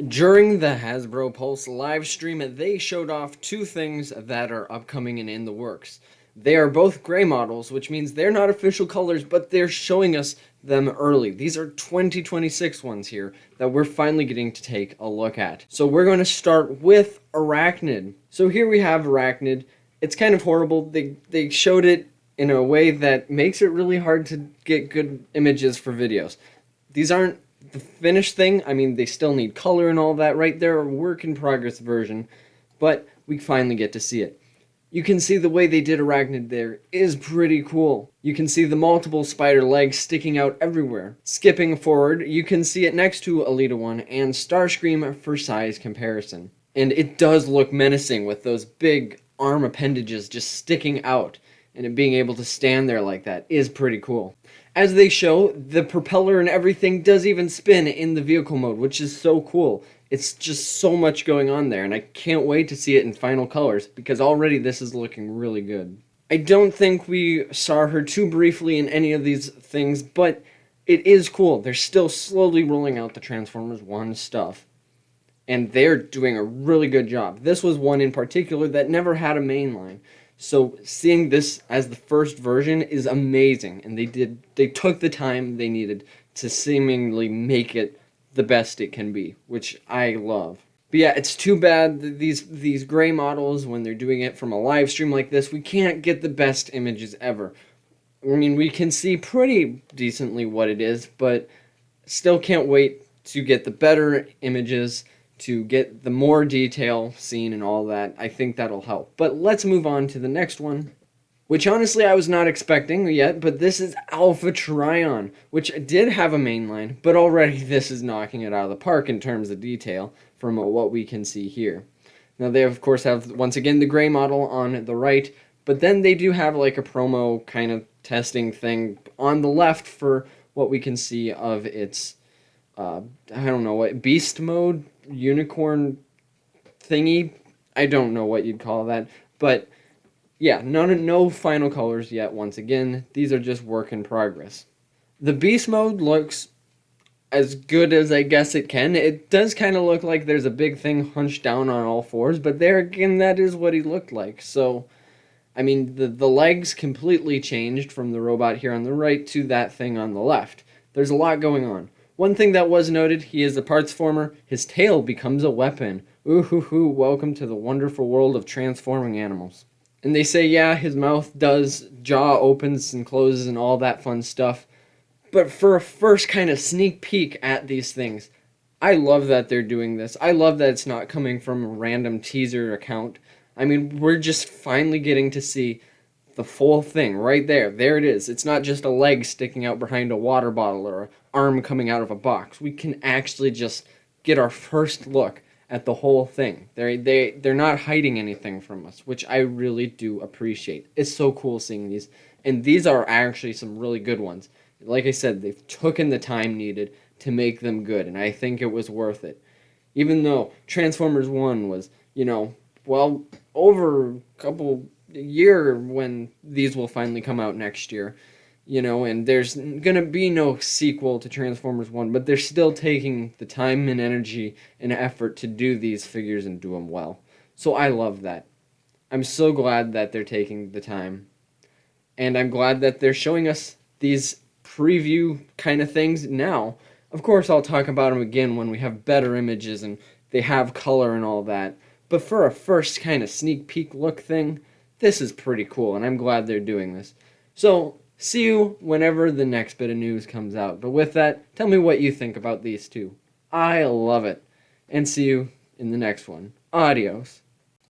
During the Hasbro Pulse live stream, they showed off two things that are upcoming and in the works. They are both gray models, which means they're not official colors, but they're showing us them early. These are 2026 ones here that we're finally getting to take a look at. So we're going to start with Arachnid. So here we have Arachnid. It's kind of horrible. They showed it in a way that makes it really hard to get good images for videos. These aren't the finished thing. I mean, they still need color and all that, right? They're a work in progress version, but we finally get to see it. You can see the way they did Arachnid there is pretty cool. You can see the multiple spider legs sticking out everywhere. Skipping forward, you can see it next to Alita 1 and Starscream for size comparison. And it does look menacing with those big arm appendages just sticking out, and it being able to stand there like that is pretty cool. As they show, the propeller and everything does even spin in the vehicle mode, which is so cool. It's just so much going on there, and I can't wait to see it in final colors, because already this is looking really good. I don't think we saw her too briefly in any of these things, but it is cool. They're still slowly rolling out the Transformers 1 stuff, and they're doing a really good job. This was one in particular that never had a mainline. So seeing this as the first version is amazing, and they took the time they needed to seemingly make it the best it can be, which I love. But yeah, it's too bad that these gray models, when they're doing it from a live stream like this, we can't get the best images ever. I mean, we can see pretty decently what it is, but still can't wait to get the better images, to get the more detail seen and all that. I think that'll help. But let's move on to the next one, which honestly I was not expecting yet, but this is Alpha Trion, which did have a mainline, but already this is knocking it out of the park in terms of detail from what we can see here. Now they of course have, once again, the gray model on the right, but then they do have like a promo kind of testing thing on the left for what we can see of its, I don't know, what, beast mode? Unicorn thingy? I don't know what you'd call that, but yeah, no final colors yet. Once again, these are just work in progress. The beast mode looks as good as I guess it can. It does kind of look like there's a big thing hunched down on all fours, but there again, that is what he looked like. So, I mean, the legs completely changed from the robot here on the right to that thing on the left. There's a lot going on. One thing that was noted, he is a parts former. His tail becomes a weapon. Ooh hoo hoo, welcome to the wonderful world of transforming animals. And they say, yeah, his mouth does, jaw opens and closes and all that fun stuff. But for a first kind of sneak peek at these things, I love that they're doing this. I love that it's not coming from a random teaser account. I mean, we're just finally getting to see the full thing right there. There it is. It's not just a leg sticking out behind a water bottle or an arm coming out of a box. We can actually just get our first look at the whole thing. They're not hiding anything from us, which I really do appreciate. It's so cool seeing these. And these are actually some really good ones. Like I said, they've taken the time needed to make them good, and I think it was worth it. Even though Transformers 1 was, well, over a couple year when these will finally come out next year, and there's gonna be no sequel to Transformers 1, but they're still taking the time and energy and effort to do these figures and do them well. So I love that. I'm so glad that they're taking the time, and I'm glad that they're showing us these preview kind of things now. Of course, I'll talk about them again when we have better images and they have color and all that, but for a first kind of sneak peek look thing, this is pretty cool, and I'm glad they're doing this. So, see you whenever the next bit of news comes out. But with that, tell me what you think about these two. I love it. And see you in the next one. Adios.